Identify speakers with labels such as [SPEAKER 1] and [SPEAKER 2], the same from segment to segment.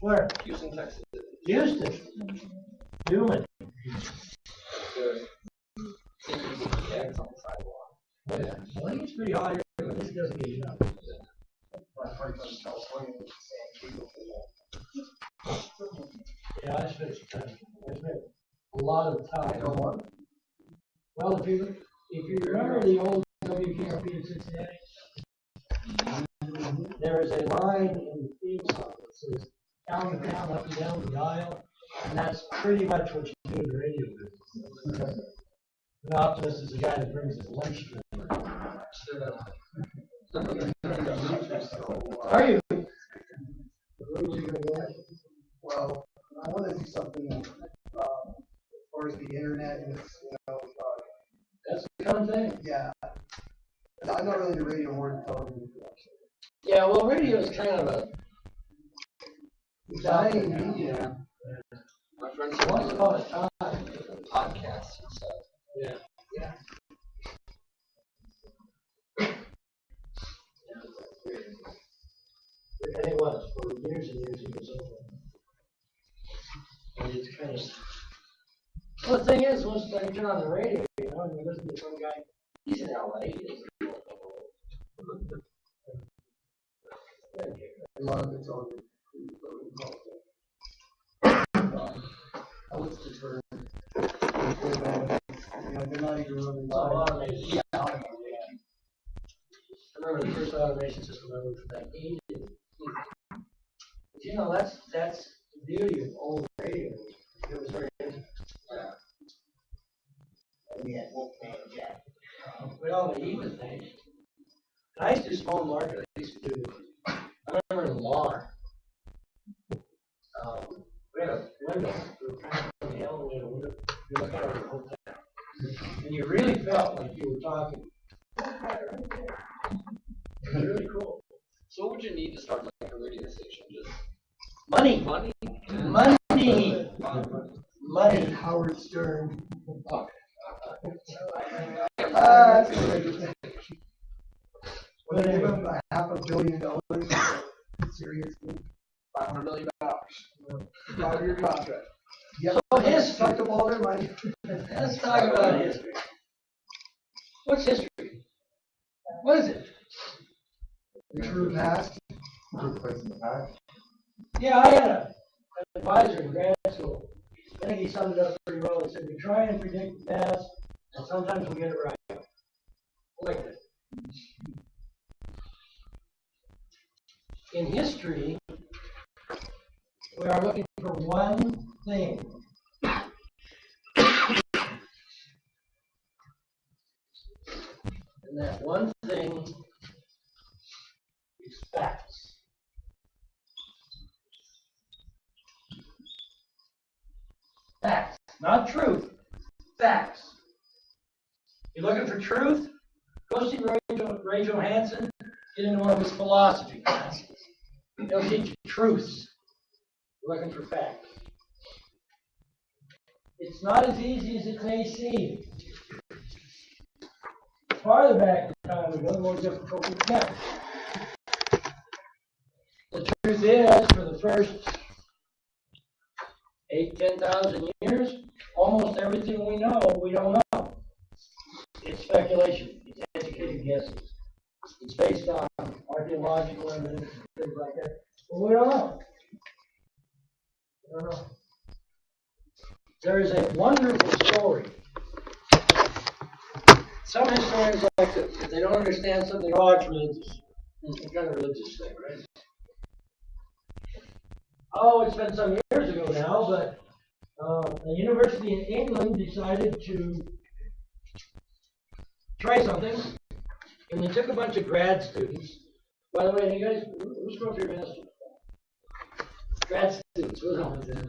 [SPEAKER 1] Where?
[SPEAKER 2] Houston, Texas.
[SPEAKER 1] Houston. Human.
[SPEAKER 2] Yeah, it's on the sidewalk.
[SPEAKER 1] Yeah. Well, I think it's pretty hot here, but this doesn't get enough. Yeah, I spent a lot of time. Well, if you remember the old WKRP in Cincinnati, there is a line in the theme song that says "Down and down, up and down the dial," and that's pretty much what you do in the radio business. An optimist is a guy that brings his lunch to him. Are you?
[SPEAKER 3] Well, I want to do something as far as the internet and it's,
[SPEAKER 1] That's the kind of thing.
[SPEAKER 3] yeah. I'm not really into radio or television.
[SPEAKER 1] Yeah, well, radio is kind of a
[SPEAKER 3] Dying media.
[SPEAKER 2] My friends
[SPEAKER 1] once upon a time.
[SPEAKER 2] podcasts and stuff.
[SPEAKER 1] Yeah.
[SPEAKER 3] Yeah.
[SPEAKER 1] And it was for years and years and years over. And it's kind of. Well, the thing is, once you turn on the radio, and you listen to some guy, he's in LA.
[SPEAKER 3] A lot of it's on. I was deterred. They're not even really.
[SPEAKER 1] Automation. Yeah. I remember the first automation system I worked for that ages. But that's the beauty of old radio. It was very interesting. And we had Webcam, yeah. We all the even things. And I used to do small market. I used to do. I remember in Lamar. We had a window. We were trying to put the elevator window. You look out of the whole town. And you really felt like you were talking. It was really cool.
[SPEAKER 2] So what would you need to start like a radio station? Just
[SPEAKER 1] Money.
[SPEAKER 2] money?
[SPEAKER 1] Money.
[SPEAKER 3] Howard Stern.
[SPEAKER 2] Oh.
[SPEAKER 3] That's a great thing. Well, they give him $500 million. Seriously.
[SPEAKER 2] $500 million.
[SPEAKER 3] 5-year contract. Yeah.
[SPEAKER 1] So history.
[SPEAKER 3] Sucked up all their money.
[SPEAKER 1] Let's talk about history. What's history? What is it?
[SPEAKER 3] The true past.
[SPEAKER 1] Yeah, I had an advisor in grad school. I think he summed it up pretty well. He said, we try and predict the past, and sometimes we get it right. I like that. In history, we are looking for one thing. And that one thing is facts. Facts, not truth. Facts. You're looking for truth? Go see Ray Johansson. Get into one of his philosophy classes. He'll teach you truths. You're looking for facts. It's not as easy as it may seem. Farther back in time, we go, the more difficult it gets. The truth is, for the first 10,000 years, almost everything we know, we don't know. It's speculation. It's educated guesses. It's based on archaeological evidence and things like that. But we don't know. We don't know. There is a wonderful story. Some historians like to, if they don't understand something, oh, it's religious. It's some kind of religious thing, right? Oh, it's been some years ago now, but a university in England decided to try something, and they took a bunch of grad students. By the way, you guys, who's going through your master's? Grad students, what else is that?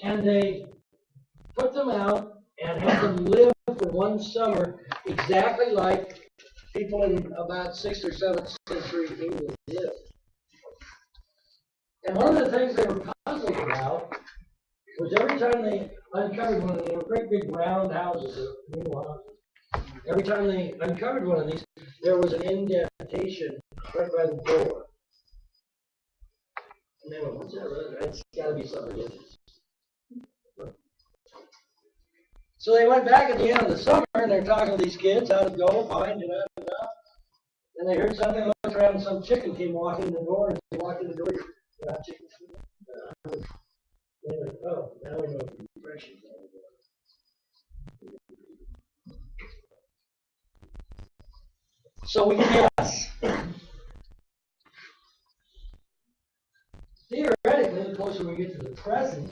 [SPEAKER 1] And they put them out and had them live for one summer exactly like people in about 6th or 7th century England lived. And one of the things they were puzzled about was every time they uncovered one of them, great big round houses, every time they uncovered one of these, there was an indentation right by the door. And they went, what's that? That's gotta be something religious. So they went back at the end of the summer and they're talking to these kids, how to go, fine, and they heard something, looked around, and some chicken came walking in the door, and they walked in the door, chicken food. They went, oh, now we know what the impressions are. So we guess. Theoretically, the closer we get to the present,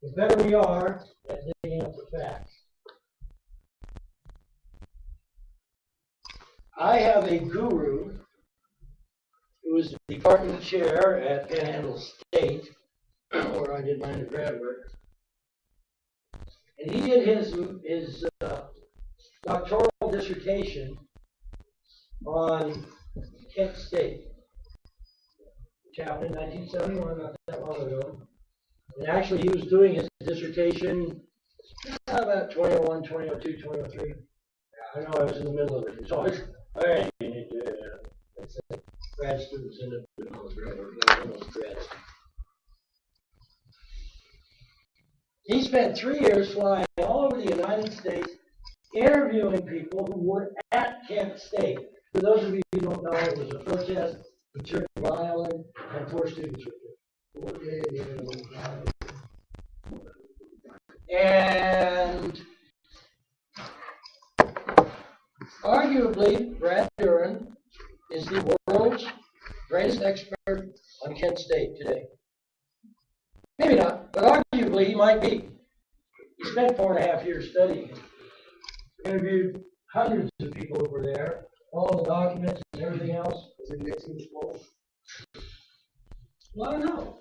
[SPEAKER 1] the better we are at digging up the facts. I have a guru who was the department chair at Panhandle State, where I did my undergrad work. And he did his doctoral dissertation on Kent State, which happened in 1971, not that long ago. And actually, he was doing his dissertation about 2001, 2002, 2003. I know I was in the middle of it. So I was, all right, grad students end up doing almost grad. He spent 3 years flying all over the United States, interviewing people who were at Kent State. For those of you who don't know, it was a protest in Church Island, and 4 students were there. And arguably, Brad Duran is the world's greatest expert on Kent State today. Maybe not, but arguably he might be. He spent 4.5 years studying it. Interviewed hundreds of people who were there, all the documents and everything else. Was it Nixon's fault? Well, I don't know.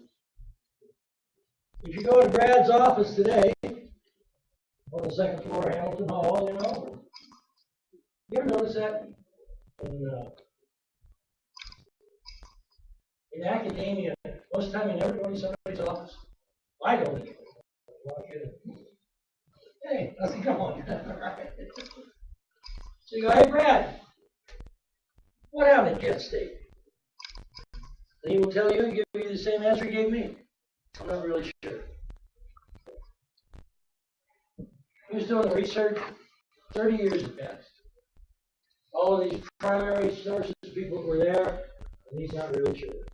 [SPEAKER 1] If you go to Brad's office today, on the second floor of Hamilton Hall, you know, you ever notice that? In academia, most of the time you never go to somebody's office. I don't even walk in. Hey, how's it going? So you go, hey Brad, what happened at Kent State? And he will tell you, give you the same answer he gave me. I'm not really sure. He was doing research, 30 years had passed. All of these primary sources, people were there, and he's not really sure.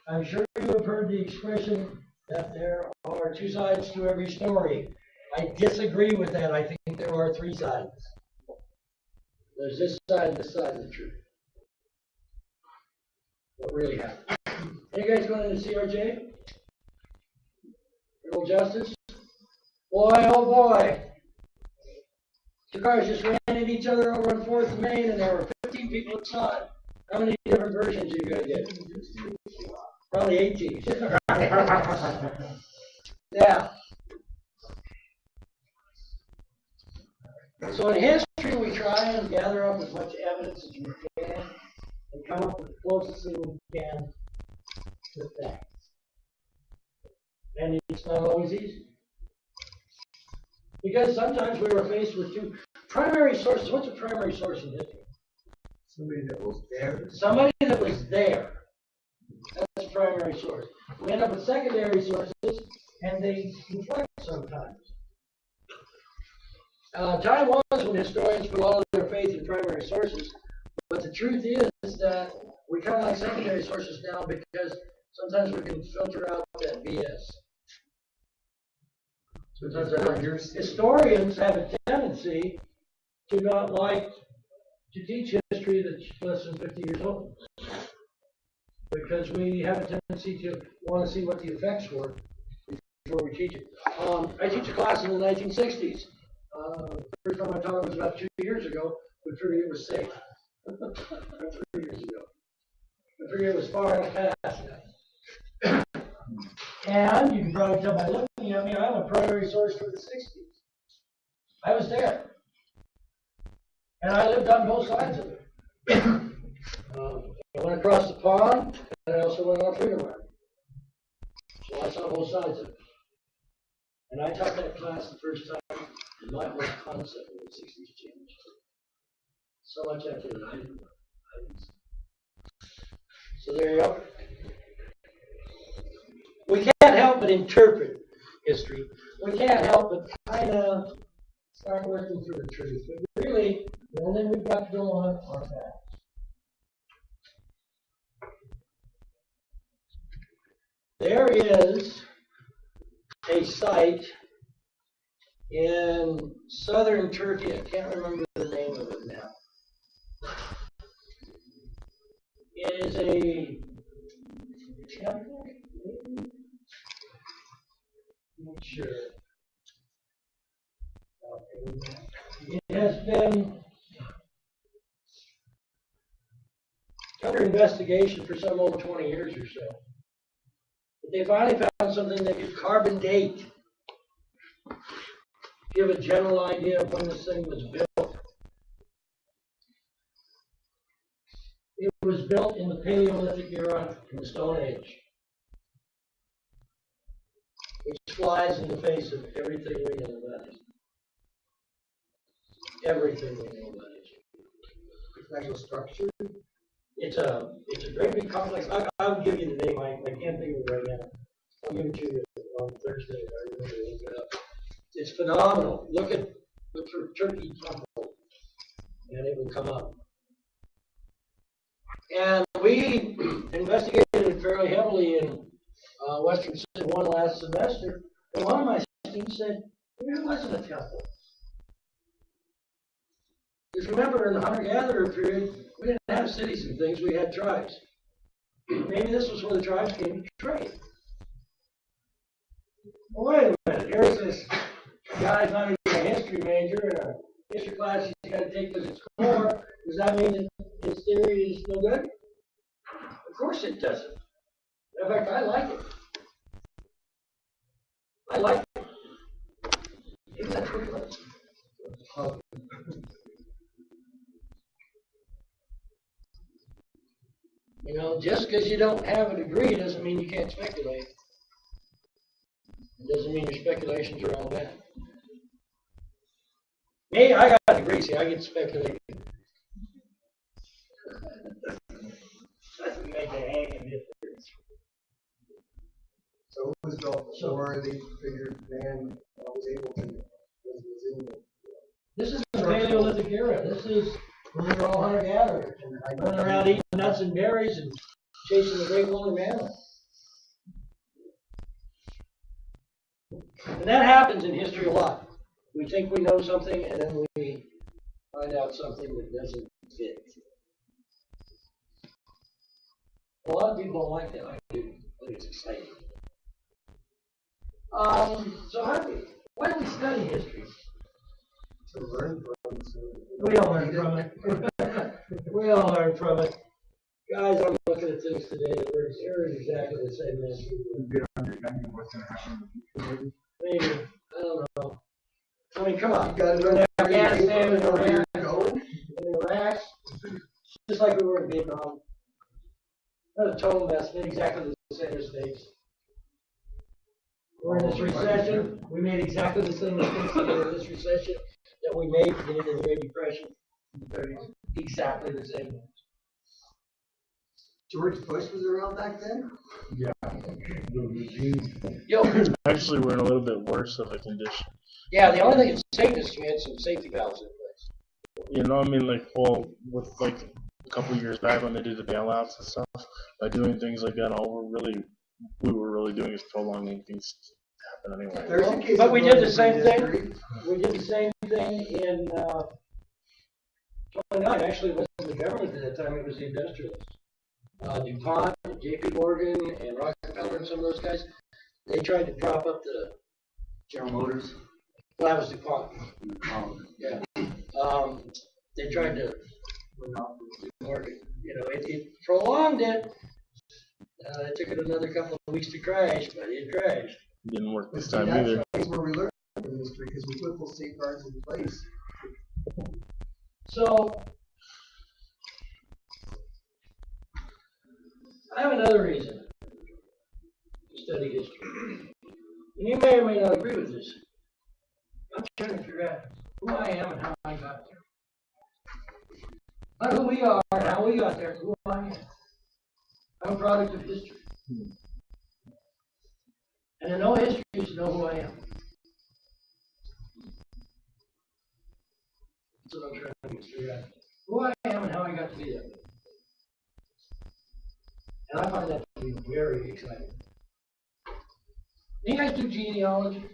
[SPEAKER 1] I'm sure you have heard the expression that there are 2 sides to every story. I disagree with that. I think there are 3 sides. There's this side and this side of the truth. What really happened? Any guys going to CRJ? Criminal justice? Boy, oh boy. 2 cars just ran into each other over on 4th and Main, and there were 15 people inside. How many different versions are you going to get? Probably 18. Yeah. So in history, we try and gather up as much evidence as we can and come up with the closest thing we can to facts. And it's not always easy. Because sometimes we were faced with 2 primary sources. What's a primary source in history?
[SPEAKER 3] Somebody that was there.
[SPEAKER 1] Somebody that was there. That's a primary source. We end up with secondary sources, and they conflict sometimes. Time was when historians put all of their faith in primary sources, but the truth is that we kind of like secondary sources now because sometimes we can filter out that BS. Sometimes historians have a tendency to not like to teach history that's less than 50 years old, because we have a tendency to want to see what the effects were before we teach it. I teach a class in the 1960s. First time I taught it was about 2 years ago. We figured it was safe. 3 years ago. I figured it was far enough past. And you can probably tell by looking at me, I'm a primary source for the 60s. I was there. And I lived on both sides of it. I went across the pond, and I also went on Freedom Line. So I saw both sides of it. And I taught that class the first time, and my whole concept of the 60s changed. So much after that, I didn't know. So there you go. We can't help but interpret history. We can't help but kind of start working through the truth. But really, the only thing we've got to go on are facts. There is a site in southern Turkey. I can't remember the name of it now. It is a temple? Not sure. It has been under investigation for some over 20 years or so. But they finally found something that could carbon date, give a general idea of when this thing was built. It was built in the Paleolithic era, in the Stone Age, which flies in the face of everything we know about it. Everything we know about it.
[SPEAKER 3] It's actual structure.
[SPEAKER 1] It's a great big complex. I'll give you the name. I can't think of it right now. I'll give it to you on Thursday. I remember to look it up. It's phenomenal. Look for Turkey Temple, and it will come up. And we investigated it fairly heavily in Western Civ 1 last semester. And one of my students said, "There wasn't a temple." Because remember, in the hunter-gatherer period, we didn't have cities and things, we had tribes. Maybe this was where the tribes came to trade. Well, wait a minute, here's this guy's not even a history major, and a history class he's got to take because it's core. Does that mean that his theory is no good? Of course it doesn't. In fact, I like it. I like it. Maybe that's what it was. You know, just because you don't have a degree doesn't mean you can't speculate. It doesn't mean your speculations are all bad. Me, I got a degree, see, I get to speculate. Doesn't make a hang of difference.
[SPEAKER 3] So it was built before they figured man was able to, was in the.
[SPEAKER 1] This is the Paleolithic era. This is when we were all hunter-gatherers and running around eating nuts and berries and chasing the great woolly mammoth. And that happens in history a lot. We think we know something, and then we find out something that doesn't fit. A lot of people don't like that. I do. I think it's exciting. So why do we study history?
[SPEAKER 3] To learn from it. So
[SPEAKER 1] We all learn from it. We all learn from it. Guys, I'm looking at things today that are exactly the same as we were.
[SPEAKER 4] Good understanding of what's going to happen in the future.
[SPEAKER 1] Maybe. I don't know. I mean, come on.
[SPEAKER 3] you gotta
[SPEAKER 1] We're
[SPEAKER 3] know
[SPEAKER 1] in Afghanistan and
[SPEAKER 3] where
[SPEAKER 1] Iran
[SPEAKER 3] you're going.
[SPEAKER 1] and Iraq, just like we were in Vietnam. Not a total mess, made exactly the same mistakes. We're in this recession. We made exactly the same mistakes in this recession that we made at the end of the Great Depression in the 30s. Exactly the same.
[SPEAKER 3] George Bush was around back then.
[SPEAKER 4] Yeah. The regime.
[SPEAKER 1] Yo,
[SPEAKER 5] Actually, we're in a little bit worse of a condition.
[SPEAKER 1] yeah, the only thing that saved us, we had some safety valves in place.
[SPEAKER 5] You know, I mean, like, well, with like a couple of years back when they did the bailouts and stuff, by doing things like that, all we were really doing is prolonging things to happen anyway.
[SPEAKER 3] There's a case
[SPEAKER 1] But
[SPEAKER 3] of
[SPEAKER 1] we did the
[SPEAKER 3] Northern
[SPEAKER 1] same thing.
[SPEAKER 3] District.
[SPEAKER 1] We did the same thing in 29. Actually, it wasn't the government at that time, it was the industrialists. DuPont, JP Morgan, and Rockefeller, and some of those guys, they tried to prop up the
[SPEAKER 2] General Motors.
[SPEAKER 1] Well, that was DuPont. Yeah. They tried to work it. You know, it prolonged it. It took it another couple of weeks to crash, but it crashed.
[SPEAKER 5] Didn't work
[SPEAKER 3] But
[SPEAKER 5] this
[SPEAKER 3] see,
[SPEAKER 5] time
[SPEAKER 3] that's
[SPEAKER 5] either.
[SPEAKER 3] right where we learn from history because we put those safeguards in place.
[SPEAKER 1] So, I have another reason to study history. And you may or may not agree with this. I'm trying to figure out who I am and how I got there. Not who we are and how we got there, who I am. I'm a product of history. And to know history is to know who I am. That's what I'm trying to figure out. Who I am and how I got to be that way. And I find that to be very exciting. You guys do genealogy?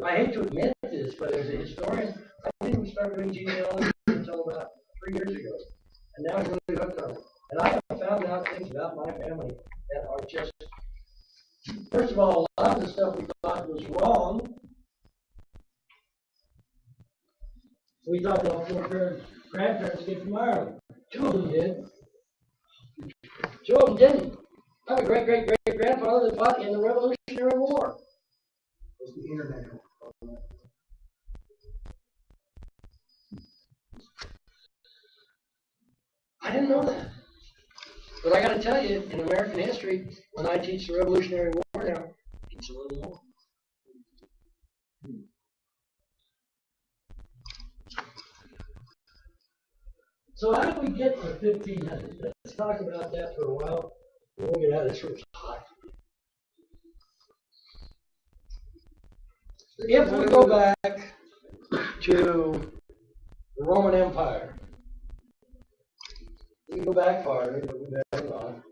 [SPEAKER 1] I hate to admit this, but as a historian, I didn't start doing genealogy until about 3 years ago. And now I'm really hooked on it. And I have found out things about my family that are just, first of all, a lot of the stuff we thought was wrong. We thought the four grandparents came from Ireland. 2 of them did. 2 of them didn't. I have a great-great-great-grandfather that fought in the Revolutionary War.
[SPEAKER 3] It's the internet.
[SPEAKER 1] I didn't know that. But I got to tell you, in American history, when I teach the Revolutionary War now, it's a little more. So how did we get to 1500? Let's talk about that for a while. We'll get out of this room hot. If we go back to the Roman Empire, we can go back farther, but we better not.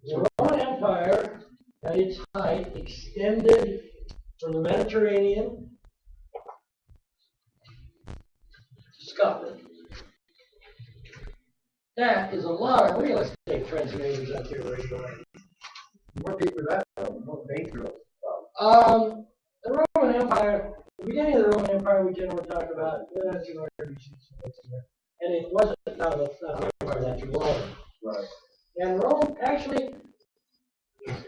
[SPEAKER 1] The Roman Empire, at its height, extended from the Mediterranean to Scotland. That is a lot of real estate translators out there right away.
[SPEAKER 4] What people that what they through?
[SPEAKER 1] The Roman Empire, the beginning of the Roman Empire, we generally talk about, and it wasn't, no, that's not the empire, that's Rome.
[SPEAKER 4] Right.
[SPEAKER 1] And Rome, actually,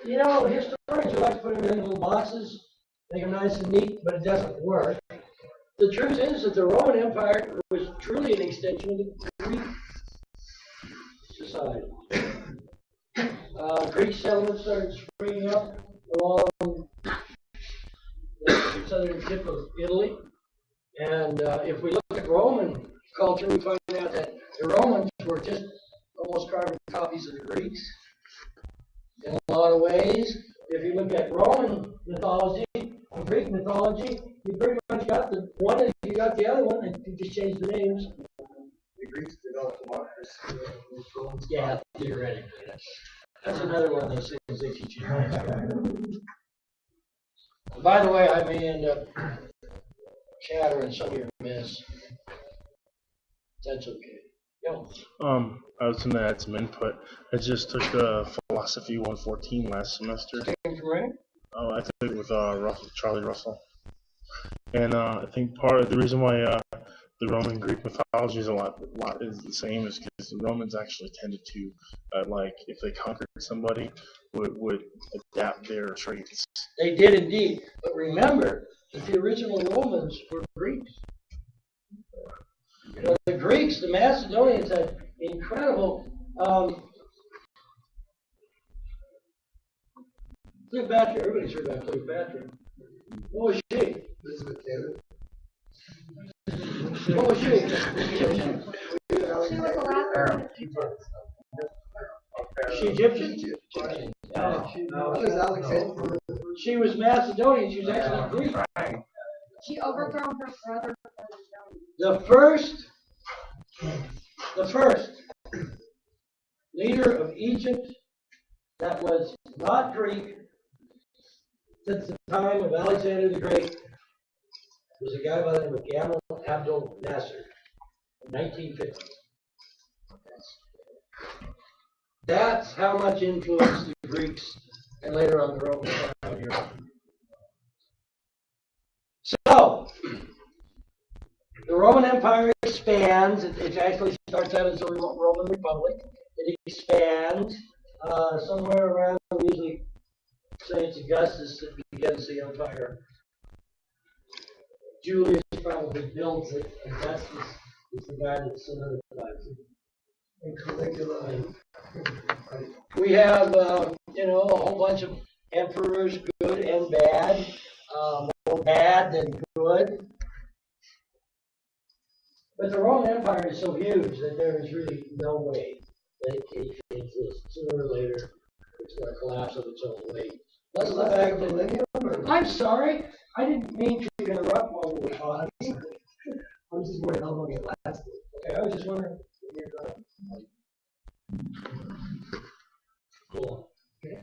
[SPEAKER 1] you know, historians would like to put everything in little boxes, make them nice and neat, but it doesn't work. The truth is that the Roman Empire was truly an extension of the Greek society. Greek settlements started springing up along the southern tip of Italy. And if we look at Roman culture, we find out that the Romans were just almost carbon copies of the Greeks in a lot of ways. If you look at Roman mythology and Greek mythology, you pretty much got the one and you got the other one, and you just changed the names.
[SPEAKER 3] The Greeks developed democracy.
[SPEAKER 1] Yeah, theoretically. That's another one of those things they teach you. By the way, I may end up shattering some of your myths. That's okay. Yo.
[SPEAKER 5] I was gonna add some input. I just took philosophy 114 last semester.
[SPEAKER 1] Came from where?
[SPEAKER 5] Oh, I took it with Charlie Russell. And I think part of the reason why the Roman Greek mythology is a lot is the same is because the Romans actually tended to, like, if they conquered somebody, would adapt their traits.
[SPEAKER 1] They did indeed. But remember that the original Romans were Greeks. You know, the Greeks, the Macedonians had incredible. Cleopatra, everybody's heard about Cleopatra. What was she?
[SPEAKER 3] Elizabeth Taylor.
[SPEAKER 1] What was she?
[SPEAKER 6] She was the last one.
[SPEAKER 1] She Egyptian?
[SPEAKER 3] Alexander.
[SPEAKER 1] She was Macedonian. She was actually Greek.
[SPEAKER 6] She overthrew her brother.
[SPEAKER 1] The first leader of Egypt that was not Greek since the time of Alexander the Great was a guy by the name of Gamal Abdel Nasser in 1950. That's how much influence the Greeks and later on the Romans had on Europe. So, the Roman Empire expands. It actually starts out as a Roman Republic. It expands somewhere around, we usually say it's Augustus that begins the empire. Julius probably builds it, and Augustus is the guy that solidifies it.
[SPEAKER 3] And Caligula.
[SPEAKER 1] We have, you know, a whole bunch of emperors, good and bad, more bad than good. But the Roman Empire is so huge that there is really no way that it this. Sooner or later, it's going to collapse of its own weight. Plus the fact that, I'm sorry, I didn't mean to interrupt while we were talking.
[SPEAKER 3] I'm just worried how long it lasted.
[SPEAKER 1] Okay, I was just wondering. Cool. Okay,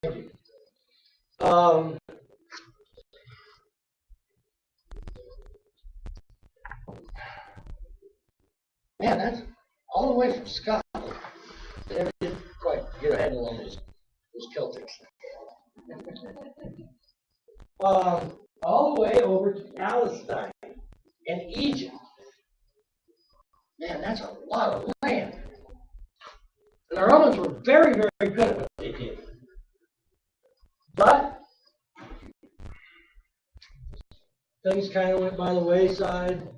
[SPEAKER 1] thank you. Man, that's all the way from Scotland. They never did quite get ahead along those Celtics. All the way over to Palestine and Egypt. Man, that's a lot of land. And the Romans were very, very good at what they did. But things kind of went by the wayside.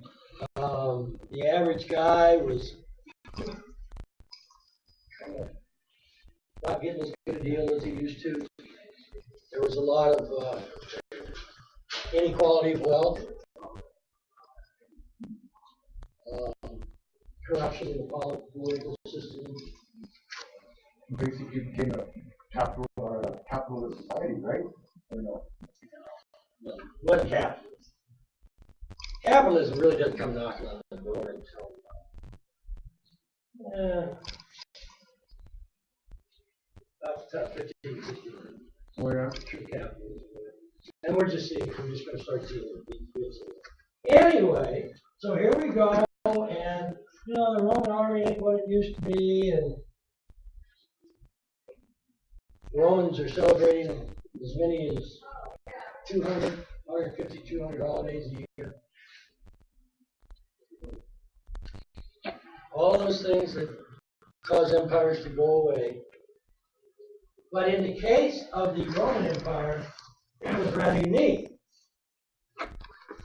[SPEAKER 1] The average guy was kind of not getting as good a deal as he used to. There was a lot of inequality of wealth, corruption in the political system.
[SPEAKER 4] Basically became a capitalist society, right? Or no?
[SPEAKER 1] What capitalism? Capitalism really doesn't come knocking on the door until about 15, 16.
[SPEAKER 4] Oh, yeah.
[SPEAKER 1] True capitalism. And we're just going to start seeing it. Anyway, so here we go, and the Roman army ain't what it used to be, and the Romans are celebrating as many as 150, 200 holidays a year. All those things that cause empires to go away. But in the case of the Roman Empire, it was rather unique.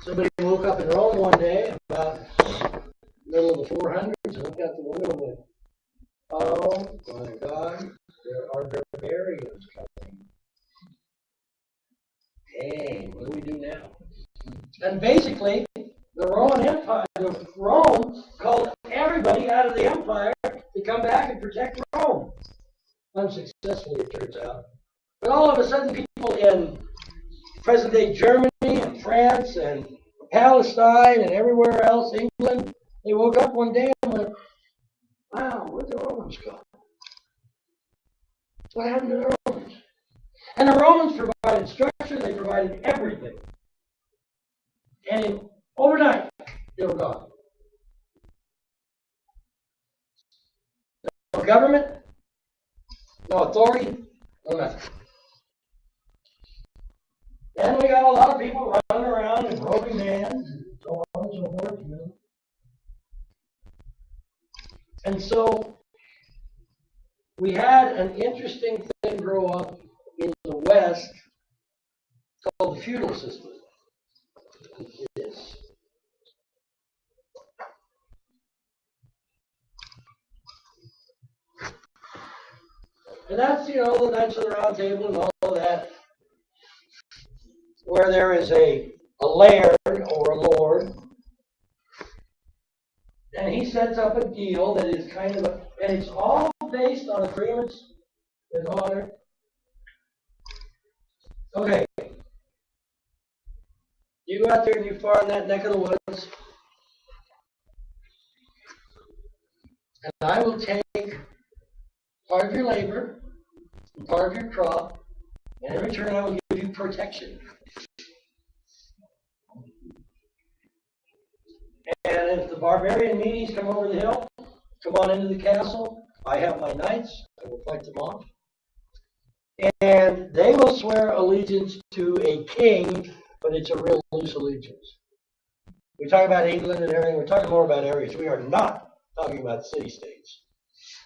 [SPEAKER 1] Somebody woke up in Rome one day, about the middle of the 400s, and looked out the window and went, oh my God, there are barbarians coming. Dang, what do we do now? And basically, the Roman Empire, Rome called everybody out of the empire to come back and protect Rome. Unsuccessfully, it turns out. But all of a sudden, people in present-day Germany and France and Palestine and everywhere else, England, they woke up one day and went, wow, where'd the Romans go? What happened to the Romans? And the Romans provided structure, they provided everything. And overnight, they were gone. No government, no authority, no nothing. Then we got a lot of people running around in broken hands and so on and so forth. And so we had an interesting thing grow up in the West called the feudal system. Yes. And that's, the Knights of the Round Table and all of that, where there is a laird or a lord, and he sets up a deal that is kind of and it's all based on agreements with honor. Okay. You go out there and you farm that neck of the woods, and I will take part of your labor and part of your crop, and in return I will give you protection. And if the barbarian meanies come over the hill, come on into the castle, I have my knights, I will fight them off. And they will swear allegiance to a king, but it's a real loose allegiance. We talk about England and everything, we're talking more about areas. We are not talking about city-states.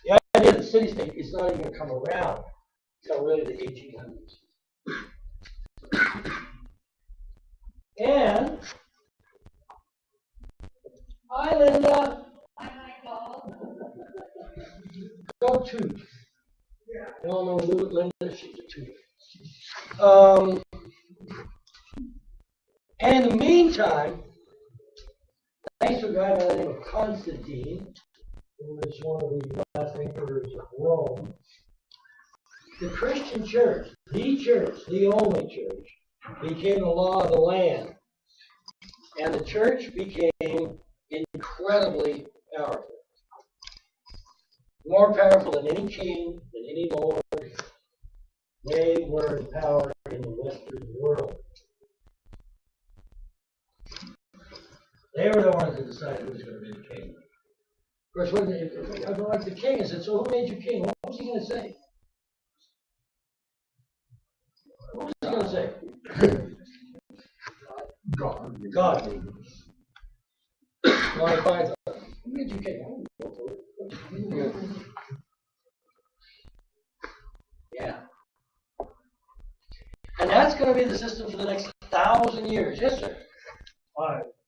[SPEAKER 1] The idea of the city-state is not even going to come around until really the 1800s. And hi, Linda. Go to. You all know Linda, she's a tutor. And in the meantime, thanks to a guy by the name of Constantine, who was one of the last emperors of Rome, the Christian church, the only church, became the law of the land. And the church became incredibly powerful. More powerful than any king, than any lord. They were in power in the Western world. They were the ones that decided who was going to be the king. Of course, when I go like the king and said, "So who made you king?" What was he going to say? What was he going to say?
[SPEAKER 3] God.
[SPEAKER 1] God. Like I thought, who made you king? I don't know for it. Yeah. And that's going to be the system for the next 1,000 years. Yes, sir.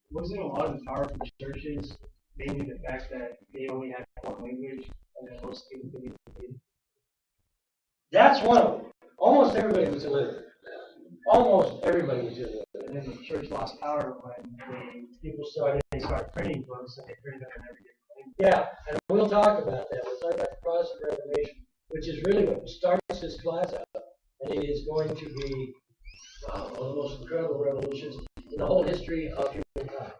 [SPEAKER 7] Wasn't a lot of the power from churches mainly the fact that they only had one language and then most people could be?
[SPEAKER 1] That's one of them. Almost everybody was illiterate. Almost everybody was illiterate.
[SPEAKER 7] And then the church lost power when people started printing books and they printed them in every different language.
[SPEAKER 1] Yeah, and we'll talk about that. We'll talk about the Protestant Reformation, which is really what starts this class out. And it is going to be one of the most incredible revolutions in the whole history of humankind.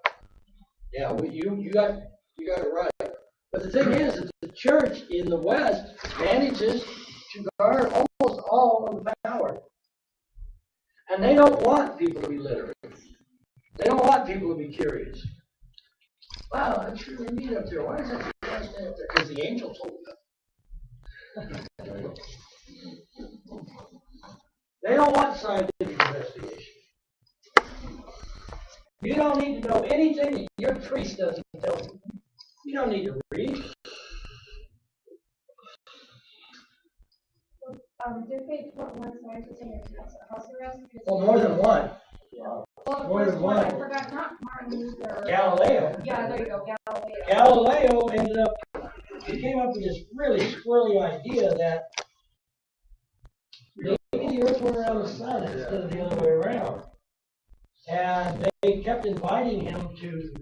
[SPEAKER 1] Yeah, you got it right. But the thing is that the church in the West manages to guard almost all of the power. And they don't want people to be literate. They don't want people to be curious. Wow, that's really neat up there. Why is that guy stay up there? Because the angel told them. They don't want scientific investigation. You don't need to know anything that your priest doesn't tell you. You don't need to read.
[SPEAKER 6] Did they put one scientist in house arrest?
[SPEAKER 1] Well, more than one.
[SPEAKER 6] Well,
[SPEAKER 1] more than one.
[SPEAKER 6] I forgot, not Martin Luther.
[SPEAKER 1] Galileo.
[SPEAKER 6] Yeah, there you go, Galileo.
[SPEAKER 1] Galileo ended up, he came up with this really squirrely idea that maybe the earth went around the sun instead of the other way around. And they kept inviting him to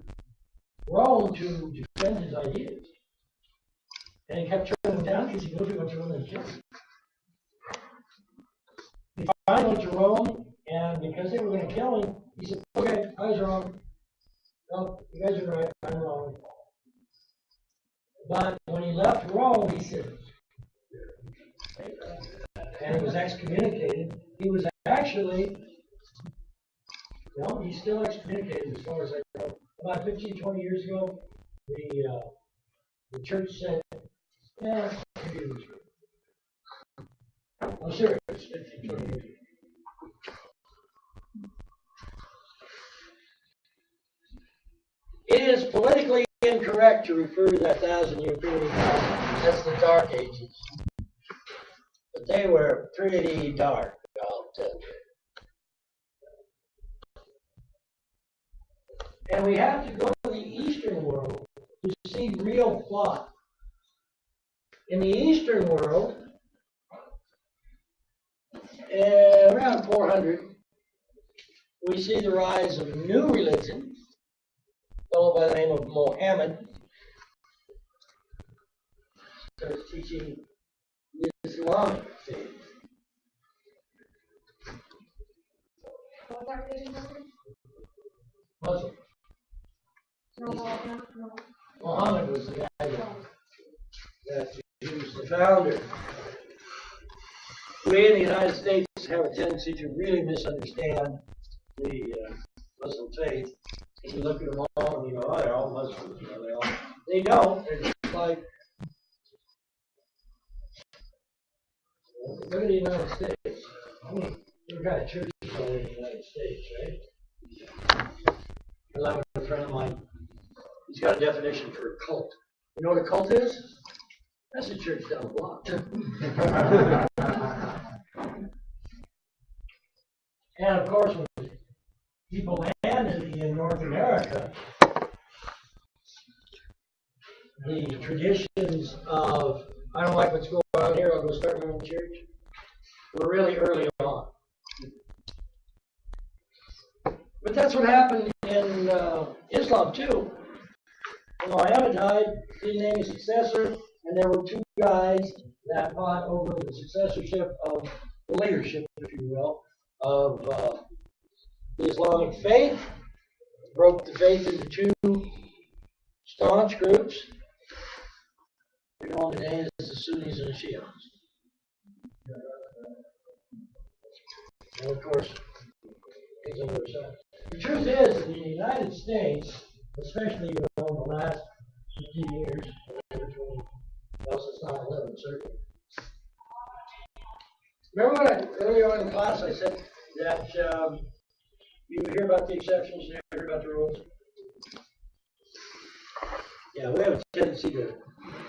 [SPEAKER 1] Rome to defend his ideas. And he kept turning them down because he knew he went to Rome and killed him. He finally went to Rome, and because they were going to kill him, he said, "Okay, I was wrong. No, you guys are right, I'm wrong." But when he left Rome, he said, and he was excommunicated. He was actually, he's still excommunicated as far as I know. About 15, 20 years ago, the church said, "Yeah, maybe it was true." I'm serious, 15, 20 years ago. It is politically incorrect to refer to that 1,000-year period as the Dark Ages. But they were pretty dark, I'll tell you. And we have to go to the Eastern world to see real plot. In the Eastern world, around 400, we see the rise of a new religion, a fellow by the name of Mohammed, starts teaching Islamic faith.
[SPEAKER 6] What was that religion called?
[SPEAKER 1] Muslim.
[SPEAKER 6] No.
[SPEAKER 1] Muhammad was the guy that he was the founder. We in the United States have a tendency to really misunderstand the Muslim faith. If you look at them all and you go, "Oh, they're all Muslims." They don't. They're just like, look at the United States. I mean, we've got churches all over the United States, right? I love a friend of mine. He's got a definition for a cult. You know what a cult is? That's a church down the block. And of course, when people landed in North America, the traditions of, "I don't like what's going on here, I'll go start my own church," were really early on. But that's what happened in Islam too. When Muhammad died, he didn't name his successor, and there were two guys that fought over the successorship of the leadership, if you will, of the Islamic faith, broke the faith into two staunch groups. We know today as the Sunnis and the Shias. And of course, things on the other side. The truth is, in the United States, especially over the last 50 years, else it's not 11, certainly. Remember when earlier on in class I said that you hear about the exceptions, you hear about the rules? Yeah, we have a tendency to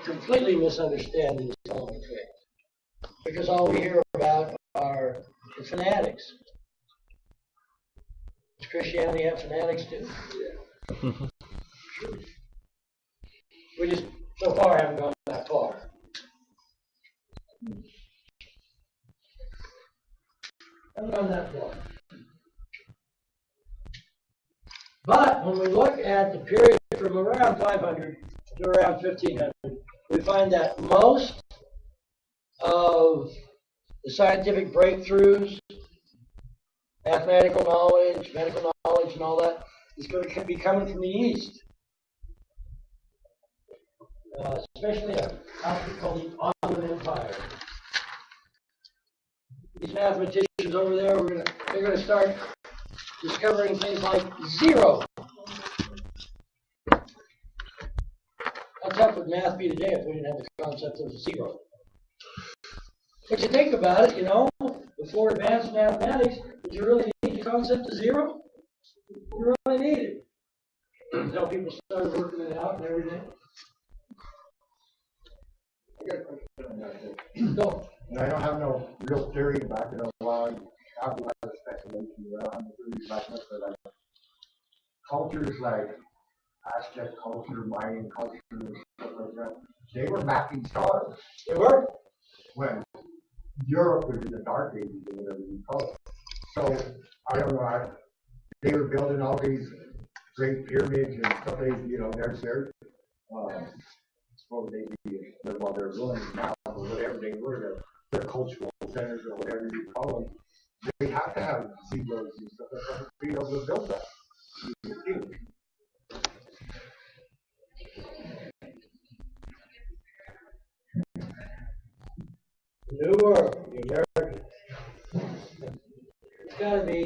[SPEAKER 1] completely misunderstand the Islamic faith, because all we hear about are the fanatics. Does Christianity have fanatics too? Yeah. We just, so far, haven't gone that far. Haven't gone that far. But when we look at the period from around 500 to around 1500, we find that most of the scientific breakthroughs, mathematical knowledge, medical knowledge, and all that is going to be coming from the East. Especially a outfit called the Ottoman Empire. These mathematicians over there, they're going to start discovering things like zero. How tough would math be today if we didn't have the concept of zero? But you think about it, before advanced mathematics, did you really need the concept of zero? You really need it. Until people started working it out and everything. No.
[SPEAKER 4] And I don't have no real theory to back it up. Well, I have a lot of speculation. I don't have no theory to back it up, but like cultures like Aztec culture, Mayan culture, and stuff like that, they were mapping stars.
[SPEAKER 1] They were.
[SPEAKER 4] When Europe was in the Dark Ages, or whatever you call it. So I don't know. They were building all these great pyramids and stuff. What would they be? Well, they're ruins now, or whatever they were, their cultural centers or whatever you call them. They have to have zeros and stuff like that to be able to build that.
[SPEAKER 1] The New World, the American. It's got to be,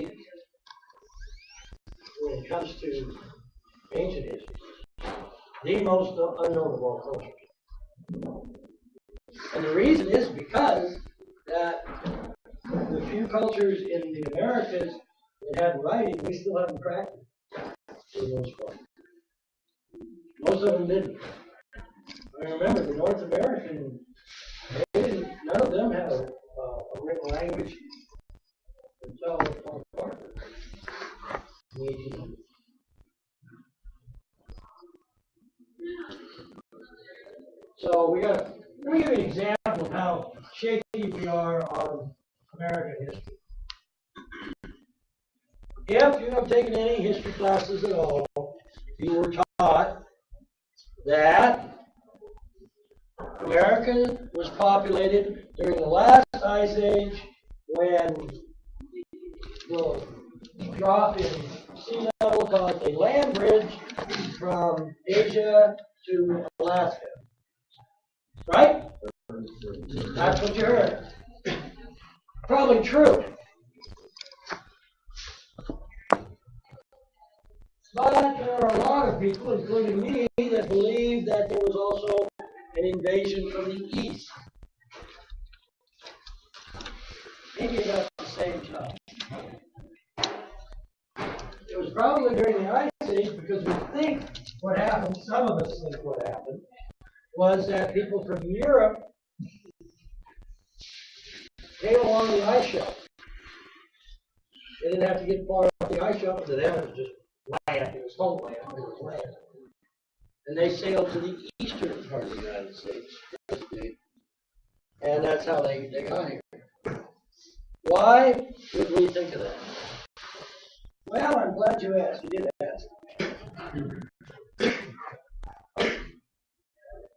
[SPEAKER 1] when it comes to ancient history, the most unknown of all cultures. And the reason is because that the few cultures in the Americas that had writing, we still haven't cracked it for the most part. Most of them didn't. I mean, remember, the North American, none of them had a written language until it fell apart in the 1800s. So let me give you an example of how shaky we are on American history. If you have taken any history classes at all, you were taught that America was populated during the last ice age when the drop in sea level caused a land bridge from Asia to Alaska. Right? That's what you heard. Probably true. But there are a lot of people, including me, that believe that there was also an invasion from the east. Maybe about the same time. It was probably during the Ice Age because we think what happened, some of us think what happened, was that people from Europe came along the ice shelf. They didn't have to get far off the ice shelf, to them it was just land, it was homeland, it was land. And they sailed to the eastern part of the United States. And that's how they got here. Why would we think of that? Well, I'm glad you asked. You did ask.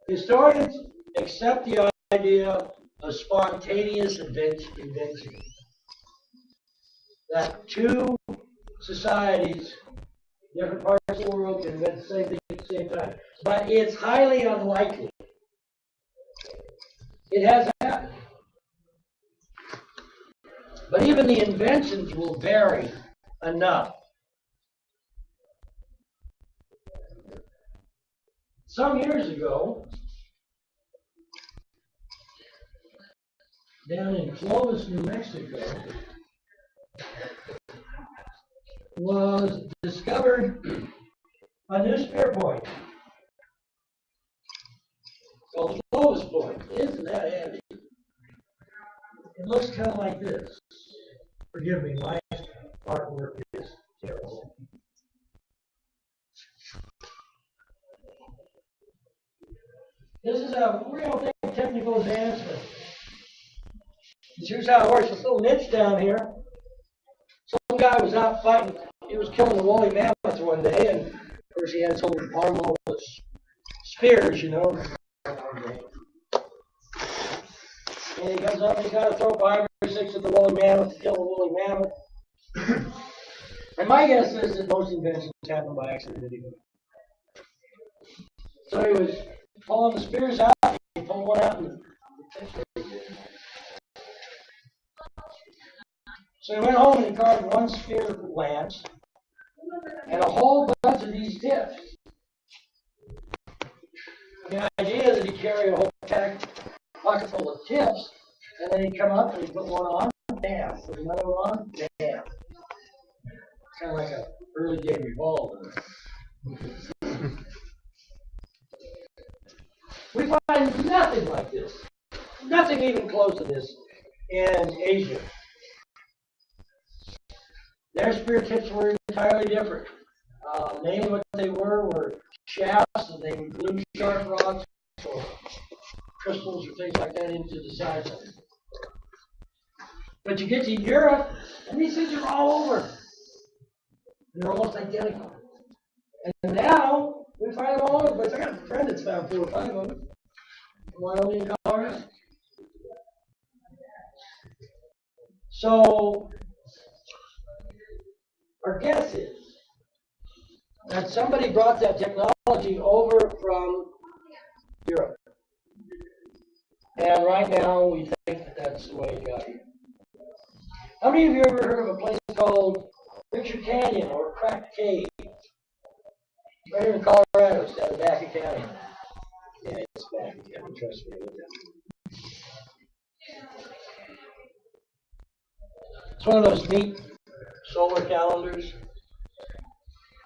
[SPEAKER 1] Historians accept the idea a spontaneous invention. That two societies, different parts of the world, can invent the same thing at the same time. But it's highly unlikely. It has happened. But even the inventions will vary enough. Some years ago, down in Clovis, New Mexico, was discovered a new spear point called the Clovis point. Isn't that handy? It looks kind of like this. Forgive me, my artwork is terrible. This is a real technical advancement. Here's how it works. This little niche down here. Some guy was out fighting. He was killing a woolly mammoth one day, and of course he had some armor with spears, you know. And he comes up and he's got to throw 5 or 6 at the woolly mammoth to kill the woolly mammoth. And my guess is that most inventions happen by accident anyway. So he was pulling the spears out, he pulled one out and so he went home and he carved one spear lance and a whole bunch of these tips. The idea is that he'd carry a whole pocket full of tips, and then he'd come up and he'd put one on, bam, put another one on, bam. Kind of like an early day revolver. We find nothing like this, nothing even close to this in Asia. Their spear tips were entirely different. Mainly what they were shafts, and they would glue sharp rocks or crystals or things like that into the sides of it. But you get to Europe, and these things are all over. They're almost identical. And now, we find them all over. But I got a friend that's found 4 or 5 of them. Wyoming and Colorado. So, our guess is that somebody brought that technology over from Europe. And right now, we think that that's the way it got here. How many of you ever heard of a place called Picture Canyon or Crack Cave? Right here in Colorado, it's down in Baca County. Yeah, it's Baca County, trust me. It's one of those neat solar calendars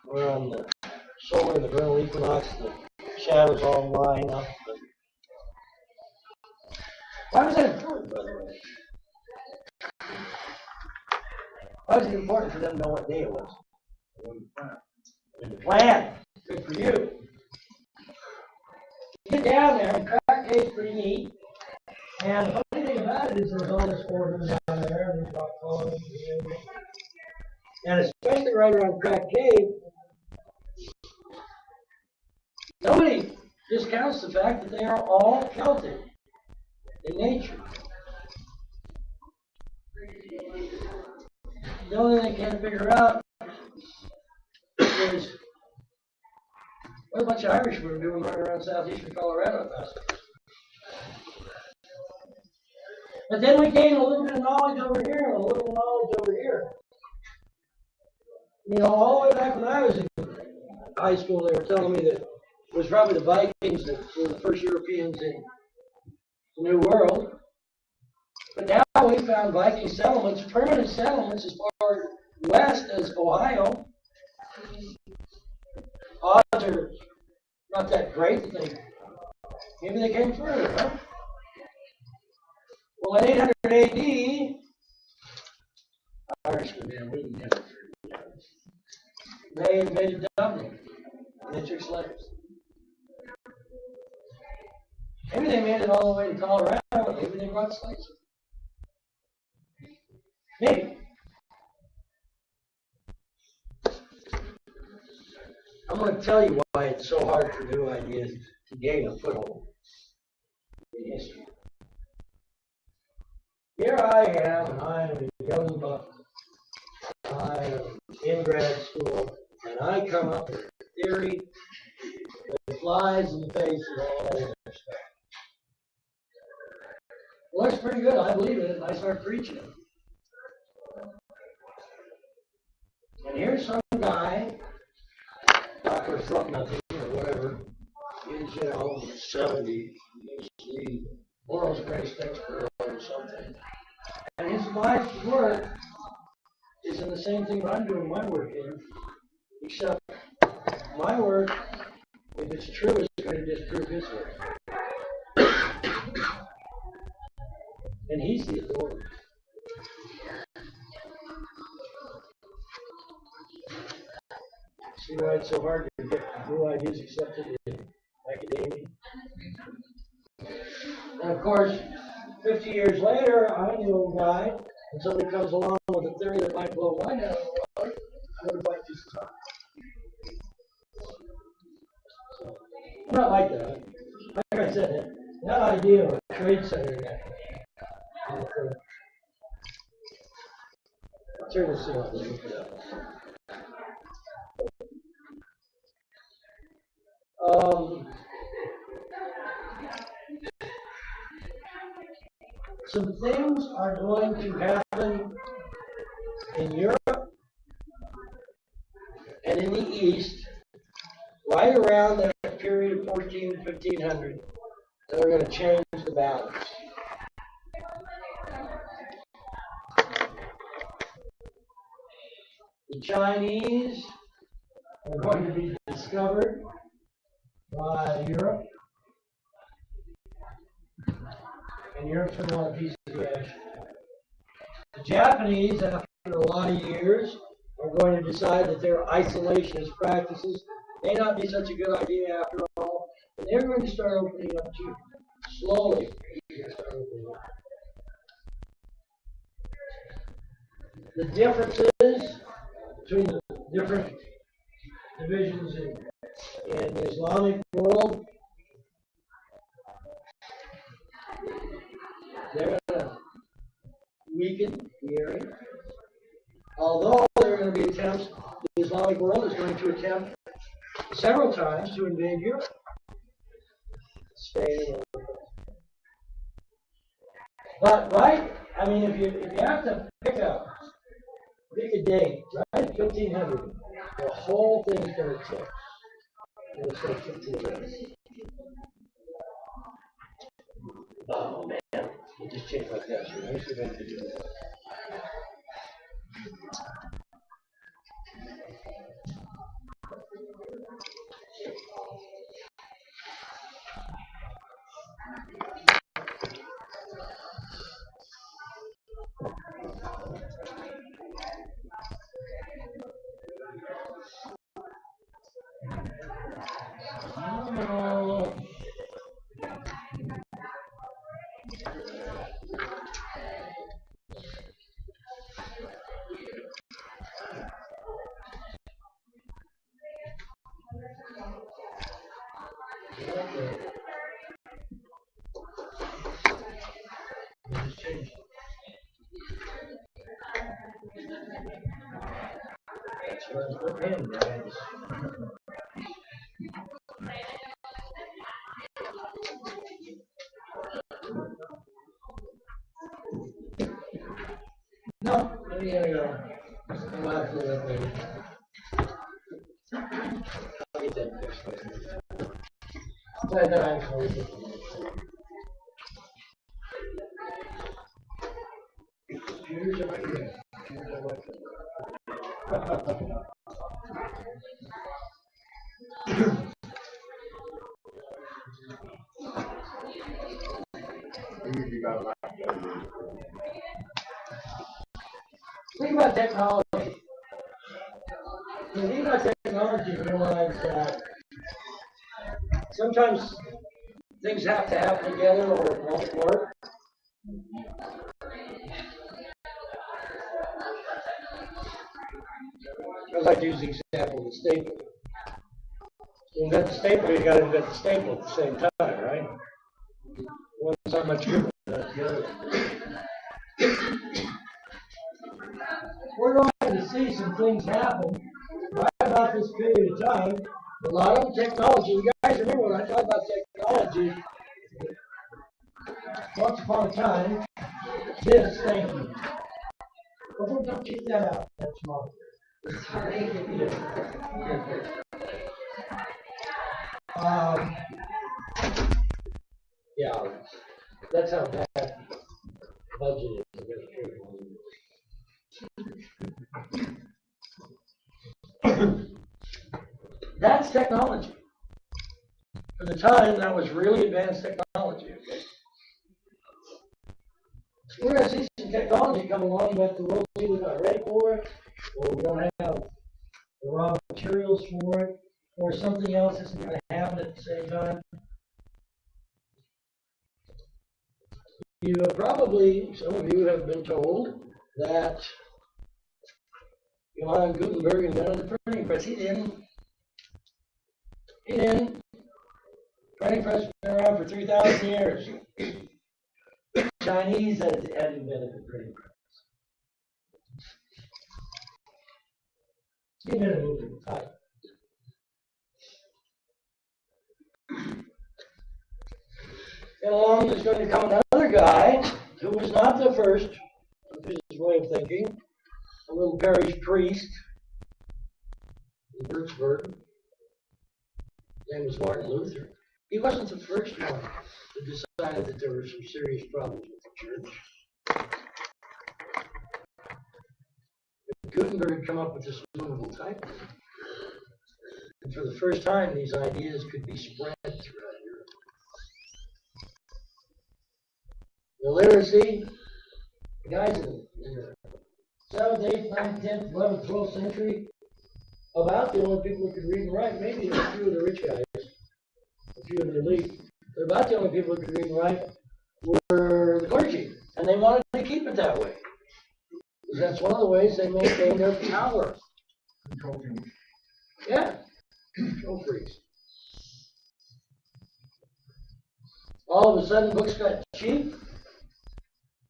[SPEAKER 1] where on the solar and the vernal equinox, the shadows all line up. Why was that important, by the way? Why was it important for them to know what day it was? In the plan. Good for you. You get down there, and Crack Cave's pretty neat. And the funny thing about it is there's all this orders down there, and there's rock columns, and especially right around Crack Cave, nobody discounts the fact that they are all Celtic in nature. The only thing they can't figure out is what a bunch of Irish were doing right around southeastern Colorado. But then we gain a little bit of knowledge over here and a little knowledge over here. You know, all the way back when I was in high school, they were telling me that it was probably the Vikings that were the first Europeans in the New World. But now we found Viking settlements, permanent settlements as far west as Ohio. Odds are not that great that maybe they came further, huh? Well, in 800 AD, Irishmen, man, we didn't have it. They invaded Dublin, and they took slaves. Maybe they made it all the way to Colorado, maybe they brought slaves. Maybe. I'm going to tell you why it's so hard for new ideas to gain a foothold in history. I am, and I'm a young buck. I'm in grad school, and I come up with a theory that flies in the face of all that other stuff. Well, that's pretty good. I believe it, and I start preaching it. And here's some guy, Dr. Nothing or whatever, he's 70, he's the world's greatest expert or something. And his life's work is in the same thing that I'm doing my work in, except my work, if it's true, is going to disprove his work. And he's the authority. See why it's so hard to get new ideas accepted in academia? And of course, 50 years later, I'm the old guy, and somebody comes along with a theory that might blow my head out of the water. I'm going to fight just as hard. I'm not like that. Like I said, that idea of a trade center, turn this off. Some things are going to happen in Europe and in the East right around that period of 1500 that are going to change the balance. The Chinese are going to be discovered by Europe, and Europe's going to want a piece of the action. The Japanese, after a lot of years, are going to decide that their isolationist practices may not be such a good idea after all, and they're going to start opening up too. Slowly, they're start opening up. The differences between the different divisions in the Islamic world, they're going to weaken the area. Although there are going to be attempts, the Islamic world is going to attempt several times to invade Europe. Spain. But right, I mean, if you have to pick a date, right, 1500, the whole thing's going to tip. And it's going to tip to the right. Oh man, it just changed like that. So nice of them to do that. No, let me I'm not for that later. I'll get that fixed later. Glad that I'm closing. Computers are right here. Computers are right there. Think about technology. When you think about technology, you realize that sometimes things have to happen together or it won't work. I like to use the example of the staple. To invent the staple, you got to invent the staple at the same time, right? One's not much good than the other. We're going to see some things happen right about this period of time. A lot of them technology. You guys remember when I talk about technology? Once upon a time, this, thank you. Oh, don't keep that out. That's smart. Yeah, that's how bad budget is. That's technology. For the time, that was really advanced technology. Okay? We're going to see some technology come along, but the world's either not ready for it, or we don't have the raw materials for it, or something else isn't going to happen at the same time. You have probably, some of you have been told that Johann Gutenberg invented the printing press. He didn't. Printing press has been around for 3,000 years. Chinese had invented the printing press. He invented moving type. And along is going to come another guy who was not the first of his way of thinking, a little parish priest in Würzburg. His name was Martin Luther. He wasn't the first one who decided that there were some serious problems with the church. But Gutenberg come up with this movable type. And for the first time, these ideas could be spread throughout Europe. The literacy, the guys in the 7th, 8th, 9th, 10th, 11th, 12th century, about the only people who could read and write, maybe a few of the rich guys, a few of the elite, but about the only people who could read and write were the clergy, and they wanted to keep it that way. Because that's one of the ways they maintain their power. Yeah, control freaks. All of a sudden, books got cheap.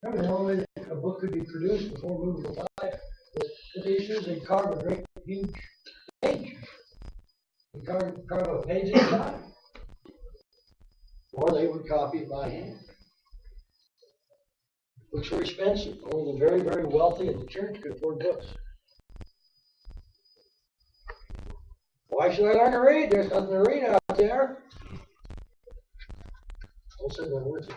[SPEAKER 1] Remember, the only way that a book could be produced before movable type was with issues, they'd carve a great huge page. They'd carve a page at a time. Or they would copy it by hand. Books were expensive. Only the very, very wealthy in the church could afford books. Why should I learn to read? There's nothing to read out there. Also, they're worth it.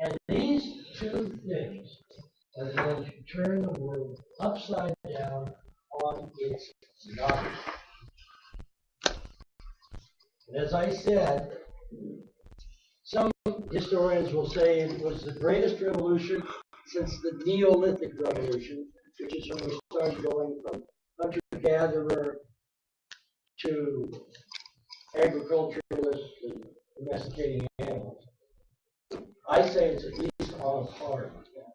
[SPEAKER 1] And these two things are going to turn the world upside down on its nose. And as I said, some historians will say it was the greatest revolution since the Neolithic Revolution, which is when we started going from hunter-gatherer to agriculturalist and domesticating animals. I say it's at least on par with that.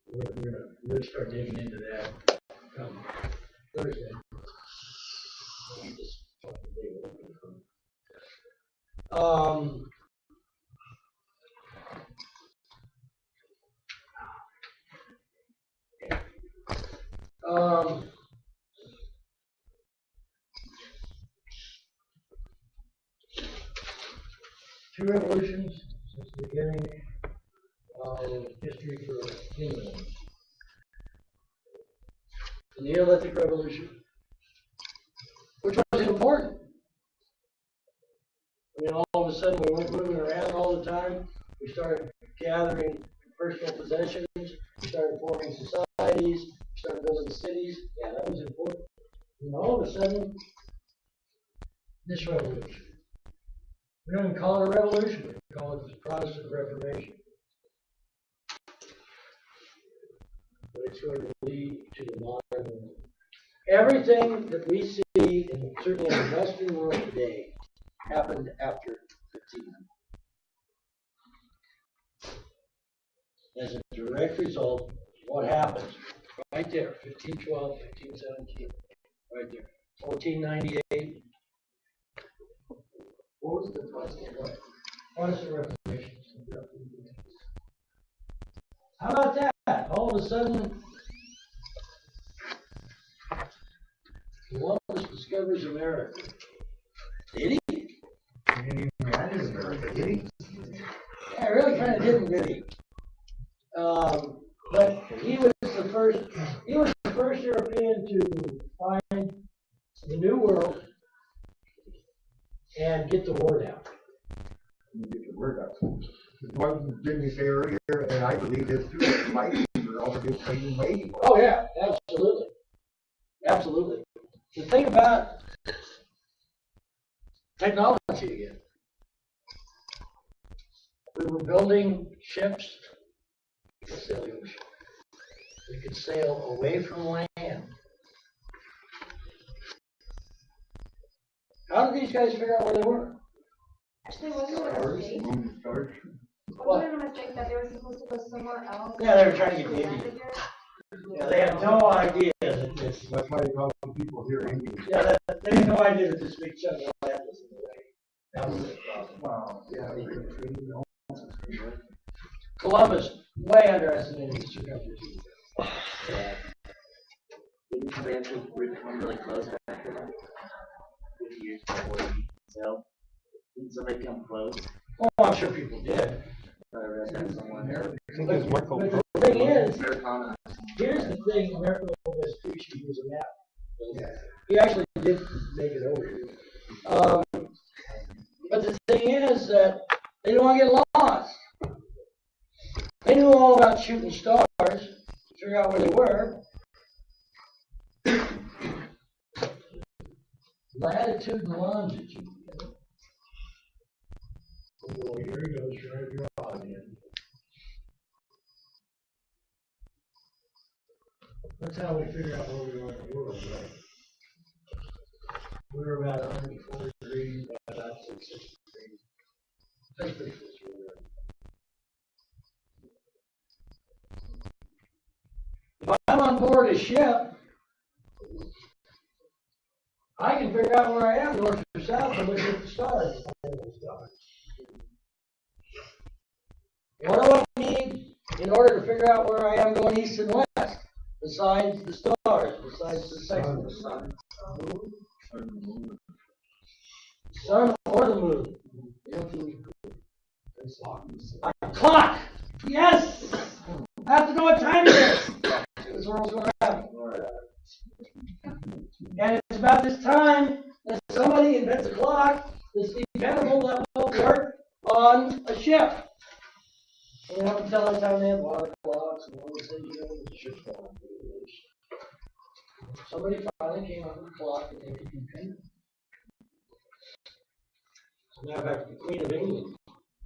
[SPEAKER 1] We're going to really start digging into that come Thursday. Two revolutions since the beginning of history for humans. The Neolithic Revolution, which was important. I mean, all of a sudden we weren't moving around all the time. We started gathering personal possessions. We started forming societies. We started building cities. Yeah, that was important. And all of a sudden, this revolution. We don't even call it a revolution. We call it the Protestant Reformation. But it's going to lead to the modern world. Everything that we see, certainly in the Western world today, happened after 1500. As a direct result of what happens right there, 1512, 1517, right there, 1498, was the Protestant what? Protestant Reformation. How about that? All of a sudden, Columbus discovers America. Did he?
[SPEAKER 4] He didn't even land in America, did he?
[SPEAKER 1] Yeah, really kind of didn't, did he? But he was the first European to find the New World and get the word out.
[SPEAKER 4] You get the word out. One didn't you say earlier, and I believe this too, that Vikings were all just trading waves.
[SPEAKER 1] Oh yeah, absolutely. Absolutely. The thing about technology again, we were building ships, sailing ships. We could sail away from land. How did these guys figure out where they were?
[SPEAKER 6] Actually, wasn't it a mistake? Wasn't it a mistake that they were supposed to go somewhere else?
[SPEAKER 1] Yeah, they were trying to get the Indians. Yeah, they had no idea that this.
[SPEAKER 4] That's why they call the people here Indians.
[SPEAKER 1] Yeah, they had no idea that this big chunk of land was in the way. That was the problem.
[SPEAKER 4] Wow, yeah, they could trade the whole.
[SPEAKER 1] Columbus way underestimated the circumference.
[SPEAKER 2] Yeah. Didn't they actually become really close back to that? 50 years before he sailed. Didn't somebody come close?
[SPEAKER 1] Oh, I'm sure people did.
[SPEAKER 2] I read that somewhere.
[SPEAKER 1] But the thing is,
[SPEAKER 2] Americana.
[SPEAKER 1] here's the thing, American Vespucci was a map. He actually did make it over here. But the thing is that they didn't want to get lost. They knew all about shooting stars, figure out where they were. Latitude and longitude. Oh boy, here he goes, you're on again. That's how we figure out where we are in the world, right? We're about 140 degrees, about 60 degrees. That's pretty close to where we are. If I'm on board a ship, I can figure out where I am, north or south, and look at the stars. What do I need in order to figure out where I am going east and west? Besides the stars, besides the second sun. Sun or the moon. Clock! Yes! I have to know what time it is. This world's going around. And it's about this time that somebody invents a clock that's dependable that will work on a ship. So they have to tell us how they have water clocks and all those things, the ship's going. Somebody finally came up with a clock that they could depend on. As a matter of fact, the Queen of England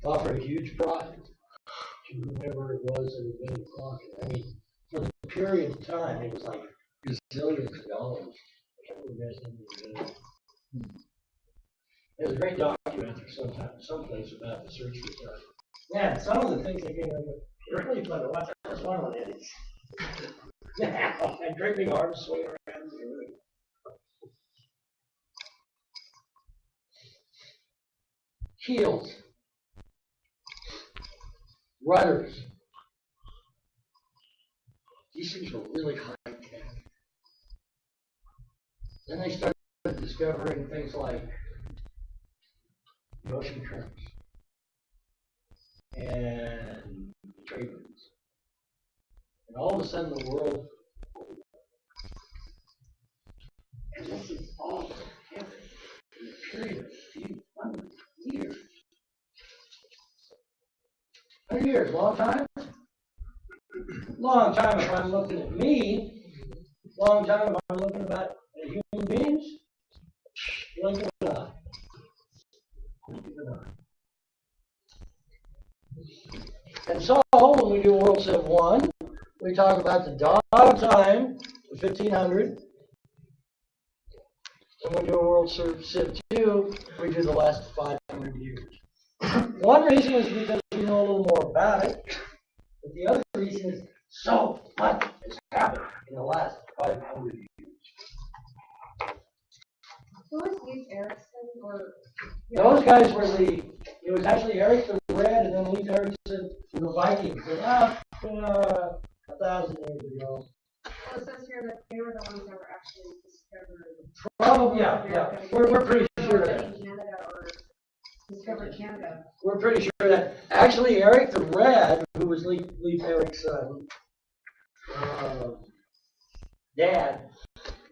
[SPEAKER 1] offered a huge prize to whoever it was that invented the clock. I mean, for the period of time, it was like gazillions of dollars. There's a great documentary someplace about the search for stars. Man, some of the things they came up with, they're really clever. Watch this one of it is. And dripping arms swing around. Keels. Rudders. These things were really high tech. Then they started discovering things like the ocean currents and trade winds. And all of a sudden the world, and this is all together in a period of a few hundred years. 100 years, long time? Long time if I'm looking at me. Long time if I'm looking about human beings. Blink of an eye. Blink of an eye. And so, when we do World Civ 1, we talk about the dawn of time, the 1500. And when we do World Civ 2, we do the last 500 years. One reason is because we know a little more about it, but the other reason is so much has happened in the last 500 years.
[SPEAKER 6] Who was Steve Erickson or
[SPEAKER 1] Those guys were it was actually Eric the Red and then Leif Erikson, the Vikings. And, 1,000 years ago.
[SPEAKER 6] Well, it says here that they were the ones that were actually discovered.
[SPEAKER 1] Probably, yeah. We're pretty sure of that.
[SPEAKER 6] In Canada or discovered Canada.
[SPEAKER 1] We're pretty sure that actually Eric the Red, who was Leif Erik's dad,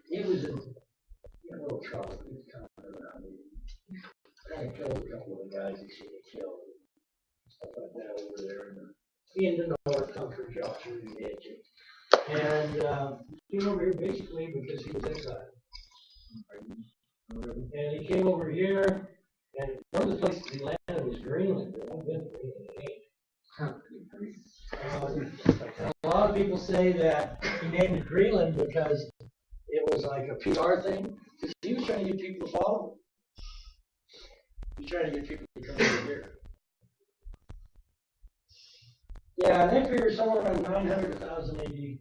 [SPEAKER 1] he was in a little trouble. He was kind of around. Kind of killed a couple of the guys he should have killed. Stuff like that over there. In the North Country, Joshua the Edge. And he came over here basically because he was exiled. And he came over here, and one of the places he landed was Greenland. I've been to Greenland. And a lot of people say that he named it Greenland because it was like a PR thing. Because he was trying to get people to follow him. He was trying to get people to come over here. Yeah, they figure somewhere around 900 to 1,000 AD.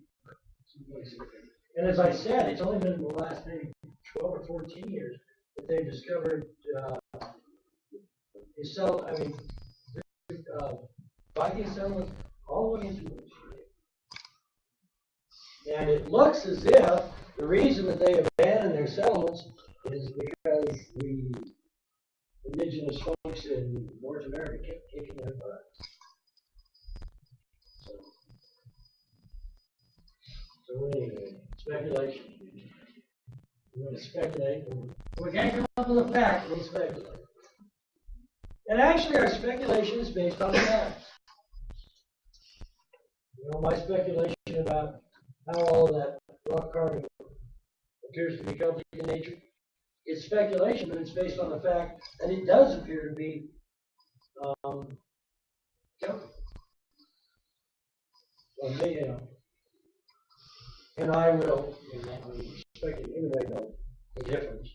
[SPEAKER 1] And as I said, it's only been in the last maybe 12 or 14 years that they've discovered Viking settlements all the way into the and it looks as if the reason that they abandoned their settlements is because the indigenous folks in North America kept kicking their butts. So anyway, speculation. We're going to speculate. We can't come up with a fact, we'll speculate. And actually our speculation is based on facts. You know, my speculation about how all of that rock carving appears to be Celtic in nature, it's speculation, but it's based on the fact that it does appear to be Celtic. So, you know, and I will, speculate, anybody know the difference.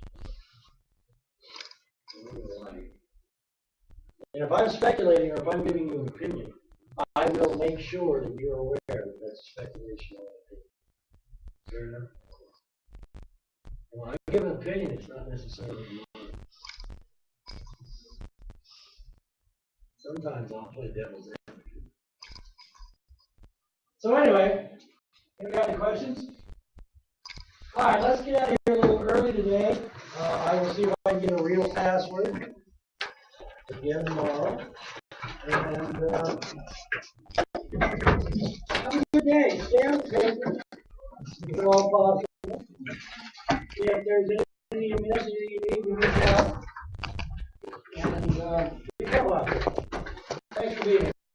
[SPEAKER 1] And if I'm speculating or if I'm giving you an opinion, I will make sure that you're aware that that's speculation. Fair enough? And when I give an opinion, it's not necessarily mine. Sometimes I'll play devil's advocate. So anyway, you got any questions? All right, let's get out of here a little early today. I will see if I can get a real password again tomorrow. And have a good day. Stay on paper. If at all possible. If there's anything you miss, you need to reach out. And be careful out there. Thanks for being here.